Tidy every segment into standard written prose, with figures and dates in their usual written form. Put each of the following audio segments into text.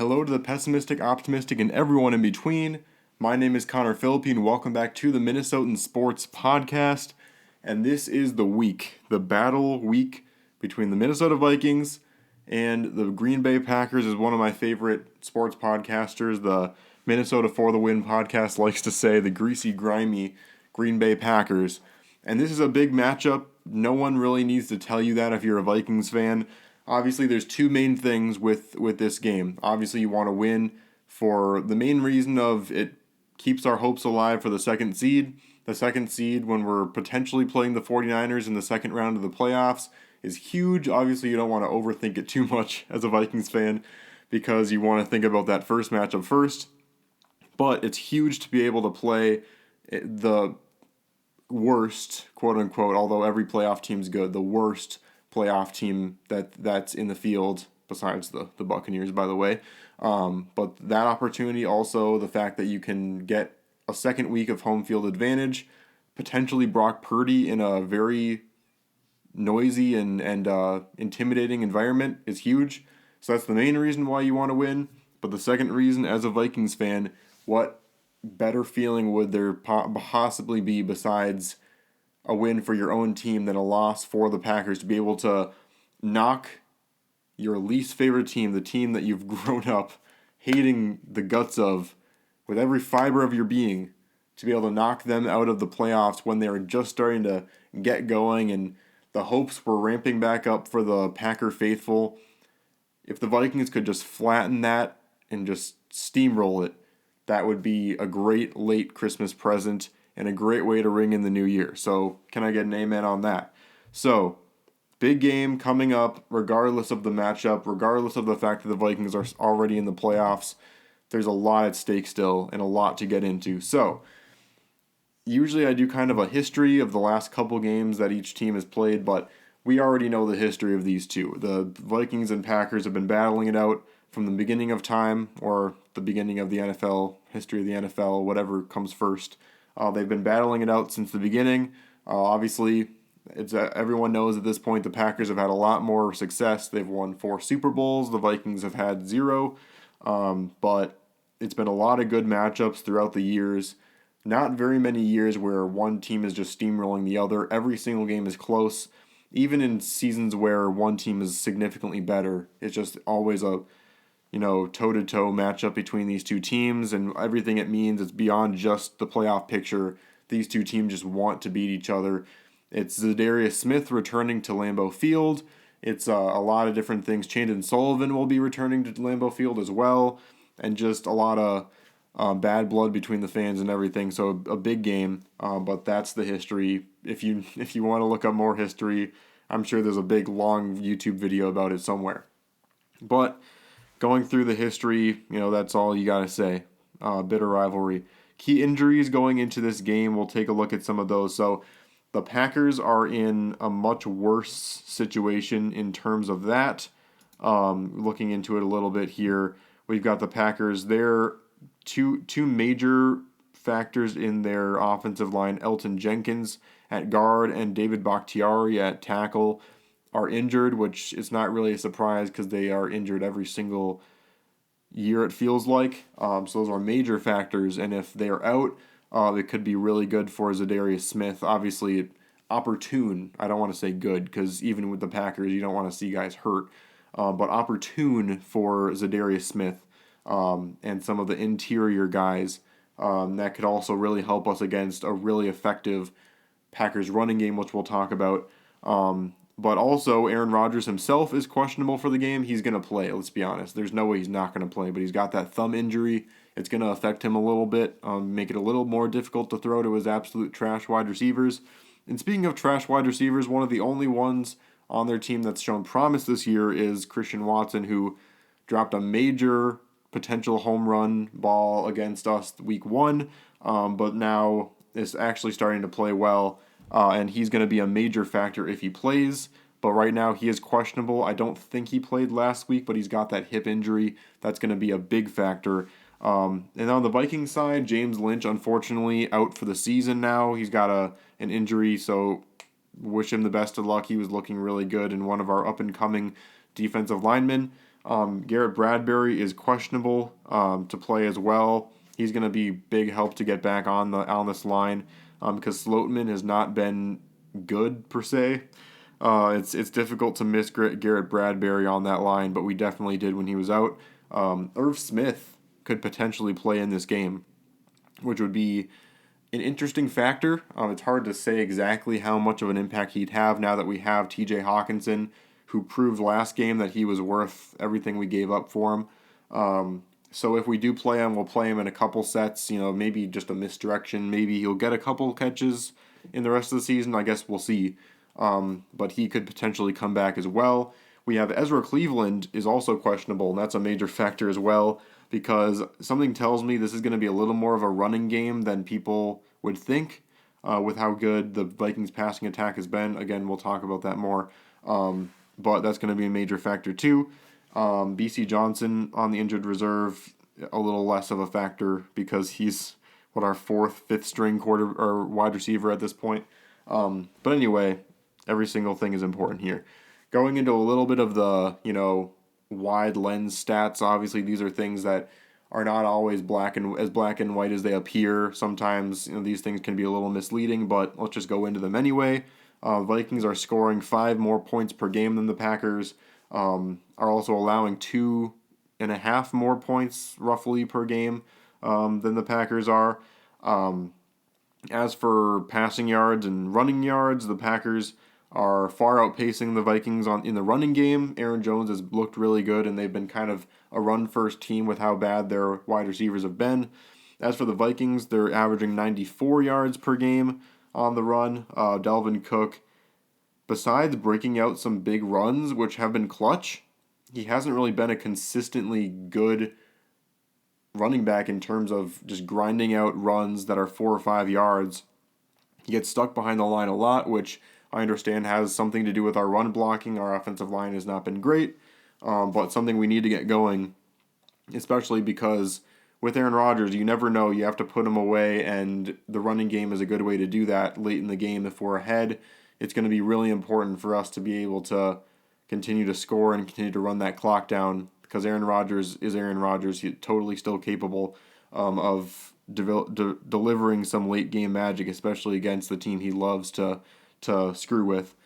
Hello to the pessimistic, optimistic, and everyone in between. My name is Connor Philippine. Welcome back to the Minnesotan Sports Podcast. And this is the battle week between the Minnesota Vikings and the Green Bay Packers. Is one of my favorite sports podcasters. The Minnesota for the Win podcast likes to say the greasy, grimy Green Bay Packers. And this is a big matchup. No one really needs to tell you that if you're a Vikings fan. Obviously, there's two main things with this game. Obviously, you want to win for the main reason of it keeps our hopes alive for the second seed. The second seed, when we're potentially playing the 49ers in the second round of the playoffs, is huge. Obviously, you don't want to overthink it too much as a Vikings fan because you want to think about that first matchup first. But it's huge to be able to play the worst, quote unquote, although every playoff team's good, the worst playoff team that's in the field, besides the Buccaneers, by the way. But that opportunity, also the fact that you can get a second week of home field advantage, potentially Brock Purdy in a very noisy and intimidating environment is huge. So that's the main reason why you want to win. But the second reason, as a Vikings fan, what better feeling would there possibly be besides a win for your own team than a loss for the Packers, to be able to knock your least favorite team, the team that you've grown up hating the guts of with every fiber of your being, to be able to knock them out of the playoffs when they were just starting to get going and the hopes were ramping back up for the Packer faithful. If the Vikings could just flatten that and just steamroll it, that would be a great late Christmas present and a great way to ring in the new year. So can I get an amen on that? So, big game coming up, regardless of the matchup, regardless of the fact that the Vikings are already in the playoffs. There's a lot at stake still and a lot to get into. So, usually I do kind of a history of the last couple games that each team has played, but we already know the history of these two. The Vikings and Packers have been battling it out from the beginning of time, or the beginning of the NFL, history of the NFL, whatever comes first. They've been battling it out since the beginning. Obviously, everyone knows at this point the Packers have had a lot more success. They've won 4 Super Bowls. The Vikings have had 0. But it's been a lot of good matchups throughout the years. Not very many years where one team is just steamrolling the other. Every single game is close. Even in seasons where one team is significantly better, it's just always a toe-to-toe matchup between these two teams, and everything it means, it's beyond just the playoff picture. These two teams just want to beat each other. It's Zadarius Smith returning to Lambeau Field. It's a lot of different things. Chandon Sullivan will be returning to Lambeau Field as well, and just a lot of bad blood between the fans and everything. So a big game, but that's the history. If you want to look up more history, I'm sure there's a big, long YouTube video about it somewhere. But going through the history, that's all you got to say. Bitter rivalry. Key injuries going into this game, we'll take a look at some of those. So the Packers are in a much worse situation in terms of that. Looking into it a little bit here, we've got the Packers. They're two major factors in their offensive line, Elton Jenkins at guard and David Bakhtiari at tackle, are injured, which is not really a surprise because they are injured every single year, it feels like. So those are major factors, and if they are out, it could be really good for Zadarius Smith. Obviously, opportune. I don't want to say good because even with the Packers, you don't want to see guys hurt. But opportune for Zadarius Smith and some of the interior guys that could also really help us against a really effective Packers running game, which we'll talk about. But also, Aaron Rodgers himself is questionable for the game. He's going to play, let's be honest. There's no way he's not going to play, but he's got that thumb injury. It's going to affect him a little bit, make it a little more difficult to throw to his absolute trash wide receivers. And speaking of trash wide receivers, one of the only ones on their team that's shown promise this year is Christian Watson, who dropped a major potential home run ball against us week 1, but now is actually starting to play well. And he's going to be a major factor if he plays. But right now he is questionable. I don't think he played last week, but he's got that hip injury. That's going to be a big factor. And on the Vikings side, James Lynch, unfortunately, out for the season now. He's got an injury, so wish him the best of luck. He was looking really good and one of our up-and-coming defensive linemen. Garrett Bradbury is questionable to play as well. He's going to be big help to get back on this line because Sloatman has not been good per se. It's difficult to miss Garrett Bradbury on that line, but we definitely did when he was out. Irv Smith could potentially play in this game, which would be an interesting factor. It's hard to say exactly how much of an impact he'd have now that we have T.J. Hawkinson, who proved last game that he was worth everything we gave up for him. So if we do play him, we'll play him in a couple sets. Maybe just a misdirection. Maybe he'll get a couple catches in the rest of the season. I guess we'll see. But he could potentially come back as well. We have Ezra Cleveland is also questionable, and that's a major factor as well because something tells me this is going to be a little more of a running game than people would think with how good the Vikings passing attack has been. Again, we'll talk about that more, but that's going to be a major factor too. BC Johnson on the injured reserve, a little less of a factor because he's our fourth, fifth string quarter or wide receiver at this point. But anyway, every single thing is important here. Going into a little bit of the, wide lens stats, obviously these are things that are not always black and white as they appear. Sometimes, these things can be a little misleading, but let's just go into them anyway. Vikings are scoring 5 more points per game than the Packers, are also allowing 2.5 more points roughly per game than the Packers are. As for passing yards and running yards, the Packers are far outpacing the Vikings in the running game. Aaron Jones has looked really good, and they've been kind of a run-first team with how bad their wide receivers have been. As for the Vikings, they're averaging 94 yards per game on the run. Dalvin Cook, besides breaking out some big runs, which have been clutch, he hasn't really been a consistently good running back in terms of just grinding out runs that are 4 or 5 yards. He gets stuck behind the line a lot, which I understand has something to do with our run blocking. Our offensive line has not been great, but something we need to get going, especially because with Aaron Rodgers, you never know. You have to put him away, and the running game is a good way to do that late in the game if we're ahead. It's going to be really important for us to be able to continue to score and continue to run that clock down because Aaron Rodgers is Aaron Rodgers. He's totally still capable of delivering some late game magic, especially against the team he loves to screw with.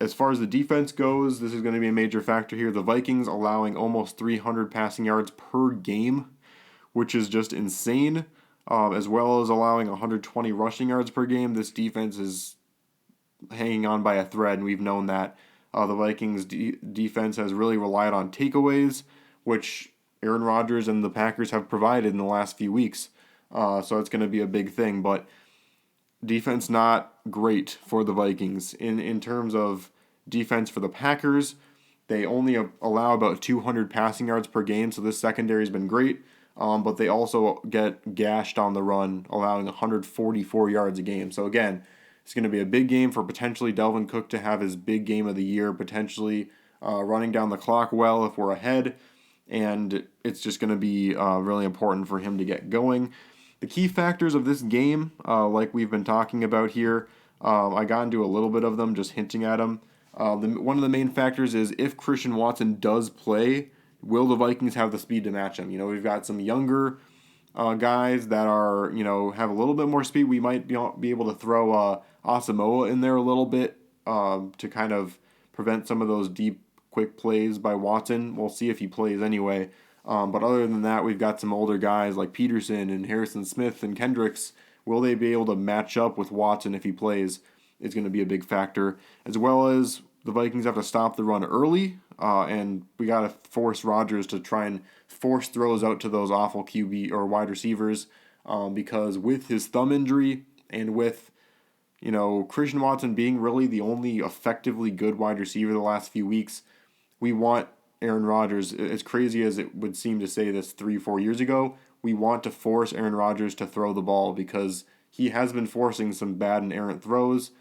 As far as the defense goes, this is going to be a major factor here. The Vikings allowing almost 300 passing yards per game, which is just insane, as well as allowing 120 rushing yards per game. This defense is hanging on by a thread, and we've known that. The Vikings defense has really relied on takeaways, which Aaron Rodgers and the Packers have provided in the last few weeks. So it's going to be a big thing, but defense not great for the Vikings. In terms of defense for the Packers, they only allow about 200 passing yards per game, so this secondary has been great, but they also get gashed on the run, allowing 144 yards a game. So again, it's going to be a big game for potentially Dalvin Cook to have his big game of the year, potentially running down the clock well if we're ahead, and it's just going to be really important for him to get going. The key factors of this game, like we've been talking about here, I got into a little bit of them, just hinting at them. One of the main factors is if Christian Watson does play, will the Vikings have the speed to match him? We've got some younger guys that are, have a little bit more speed. We might be able to throw Asamoah in there a little bit to kind of prevent some of those deep, quick plays by Watson. We'll see if he plays anyway. But other than that, we've got some older guys like Peterson and Harrison Smith and Kendricks. Will they be able to match up with Watson if he plays is going to be a big factor. As well as the Vikings have to stop the run early, and we got to force Rodgers to try and force throws out to those awful QB or wide receivers because with his thumb injury and with Christian Watson being really the only effectively good wide receiver the last few weeks, we want Aaron Rodgers, as crazy as it would seem to say this 3-4 years ago, we want to force Aaron Rodgers to throw the ball because he has been forcing some bad and errant throws.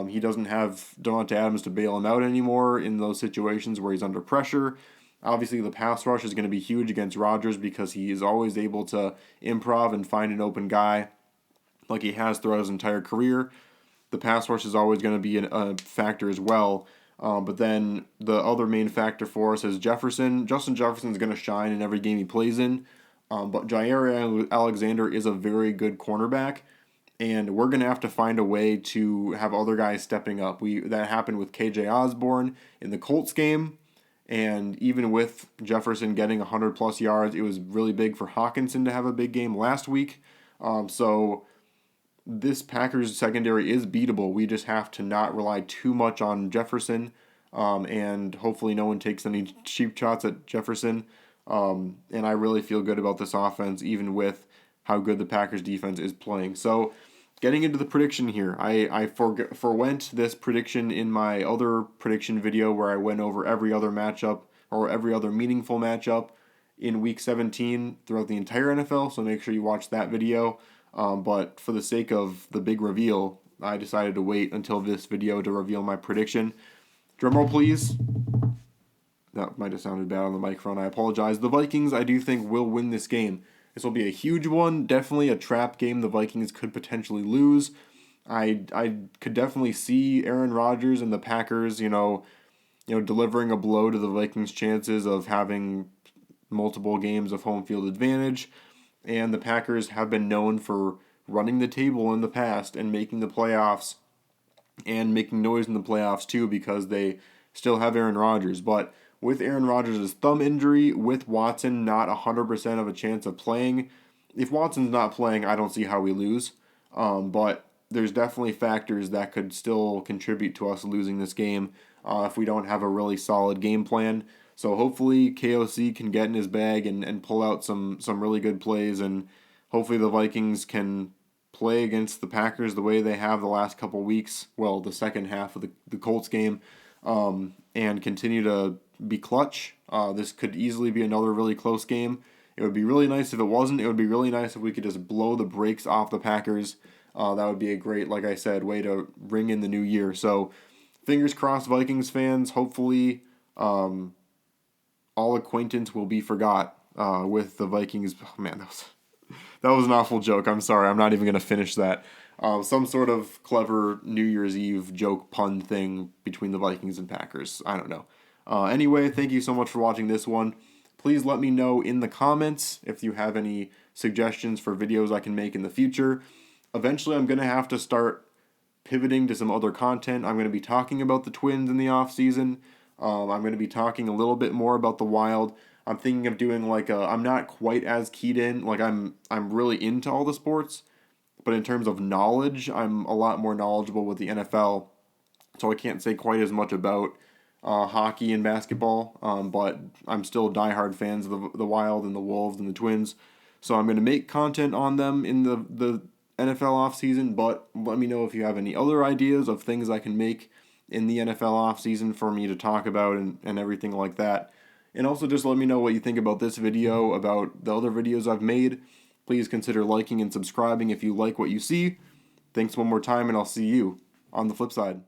He doesn't have Davante Adams to bail him out anymore in those situations where he's under pressure. Obviously, the pass rush is going to be huge against Rodgers because he is always able to improv and find an open guy like he has throughout his entire career. The pass rush is always going to be a factor as well. But then the other main factor for us is Jefferson. Justin Jefferson's going to shine in every game he plays in. But Jair Alexander is a very good cornerback, and we're going to have to find a way to have other guys stepping up. That happened with KJ Osborne in the Colts game, and even with Jefferson getting 100 plus yards, it was really big for Hawkinson to have a big game last week. So this Packers secondary is beatable. We just have to not rely too much on Jefferson, and hopefully no one takes any cheap shots at Jefferson. And I really feel good about this offense, even with how good the Packers defense is playing. So getting into the prediction here, I forwent this prediction in my other prediction video where I went over every other matchup or every other meaningful matchup in Week 17 throughout the entire NFL, so make sure you watch that video. But for the sake of the big reveal, I decided to wait until this video to reveal my prediction. Drumroll, please. That might have sounded bad on the microphone. I apologize. The Vikings, I do think, will win this game. This will be a huge one. Definitely a trap game the Vikings could potentially lose. I could definitely see Aaron Rodgers and the Packers, delivering a blow to the Vikings' chances of having multiple games of home field advantage. And the Packers have been known for running the table in the past and making the playoffs and making noise in the playoffs too, because they still have Aaron Rodgers. But with Aaron Rodgers' thumb injury, with Watson not 100% of a chance of playing, if Watson's not playing, I don't see how we lose. But there's definitely factors that could still contribute to us losing this game if we don't have a really solid game plan. So hopefully KOC can get in his bag and pull out some really good plays, and hopefully the Vikings can play against the Packers the way they have the last couple weeks, well, the second half of the Colts game, and continue to be clutch. This could easily be another really close game. It would be really nice if it wasn't. It would be really nice if we could just blow the brakes off the Packers. That would be a great, like I said, way to ring in the new year. So fingers crossed, Vikings fans. Hopefully all acquaintance will be forgot with the Vikings. Oh, man, that was an awful joke. I'm sorry. I'm not even going to finish that. Some sort of clever New Year's Eve joke pun thing between the Vikings and Packers. I don't know. Anyway, thank you so much for watching this one. Please let me know in the comments if you have any suggestions for videos I can make in the future. Eventually, I'm going to have to start pivoting to some other content. I'm going to be talking about the Twins in the off season. I'm going to be talking a little bit more about the Wild. I'm thinking of doing I'm not quite as keyed in, I'm really into all the sports, but in terms of knowledge, I'm a lot more knowledgeable with the NFL, so I can't say quite as much about hockey and basketball, but I'm still diehard fans of the Wild and the Wolves and the Twins, so I'm going to make content on them in the NFL offseason, but let me know if you have any other ideas of things I can make in the NFL offseason for me to talk about and everything like that. And also just let me know what you think about this video, about the other videos I've made. Please consider liking and subscribing if you like what you see. Thanks one more time, and I'll see you on the flip side.